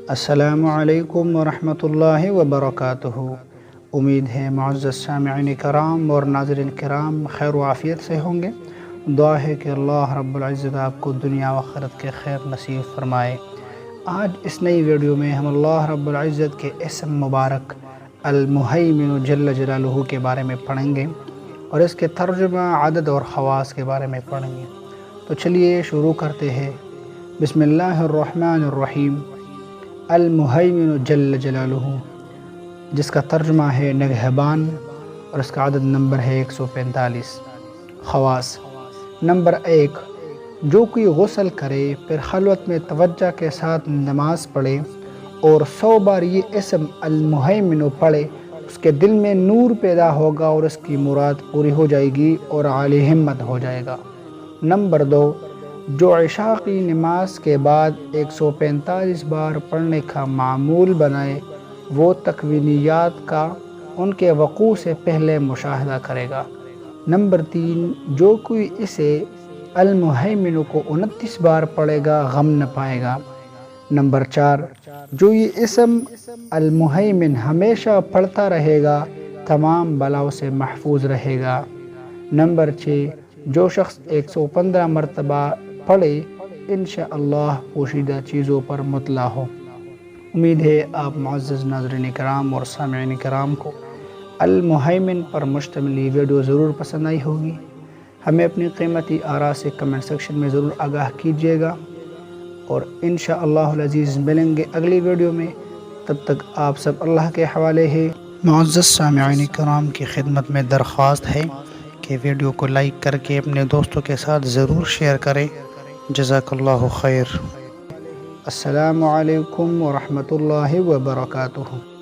السلام علیکم ورحمۃ اللہ وبرکاتہ۔ امید ہے معزز سامعین کرام اور ناظرین کرام خیر و عافیت سے ہوں گے۔ دعا ہے کہ اللہ رب العزت آپ کو دنیا و آخرت کے خیر نصیب فرمائے۔ آج اس نئی ویڈیو میں ہم اللہ رب العزت کے اسم مبارک المہیمن جل جلالہ کے بارے میں پڑھیں گے اور اس کے ترجمہ، عدد اور خواص کے بارے میں پڑھیں گے۔ تو چلیے شروع کرتے ہیں۔ بسم اللہ الرحمن الرحیم۔ المہیمن جل جلالہ، جس کا ترجمہ ہے نگہبان، اور اس کا عدد نمبر ہے 145۔ خواص: نمبر 1، جو کوئی غسل کرے پھر خلوت میں توجہ کے ساتھ نماز پڑھے اور 100 بار یہ اسم المہیمن پڑھے، اس کے دل میں نور پیدا ہوگا اور اس کی مراد پوری ہو جائے گی اور عالی ہمت ہو جائے گا۔ نمبر 2، جو عشاء کی نماز کے بعد 145 بار پڑھنے کا معمول بنائے، وہ تکوینیات کا ان کے وقوع سے پہلے مشاہدہ کرے گا۔ نمبر 3، جو کوئی اسے المہیمن کو 29 بار پڑھے گا، غم نہ پائے گا۔ نمبر 4، جو یہ اسم المہیمن ہمیشہ پڑھتا رہے گا، تمام بلاؤں سے محفوظ رہے گا۔ نمبر 6، جو شخص 115 مرتبہ پڑھے، انشاءاللہ پوشیدہ چیزوں پر مطلع ہو۔ امید ہے آپ معزز ناظرین کرام اور سامعین کرام کو المہیمن پر مشتمل یہ ویڈیو ضرور پسند آئی ہوگی۔ ہمیں اپنی قیمتی آراء سے کمنٹ سیکشن میں ضرور آگاہ کیجیے گا، اور انشاءاللہ العزیز ملیں گے اگلی ویڈیو میں۔ تب تک آپ سب اللہ کے حوالے ہے۔ معزز سامعین کرام کی خدمت میں درخواست ہے کہ ویڈیو کو لائک کر کے اپنے دوستوں کے ساتھ ضرور شیئر کریں۔ جزاک اللہ خیر۔ السلام علیکم ورحمۃ اللہ وبرکاتہ۔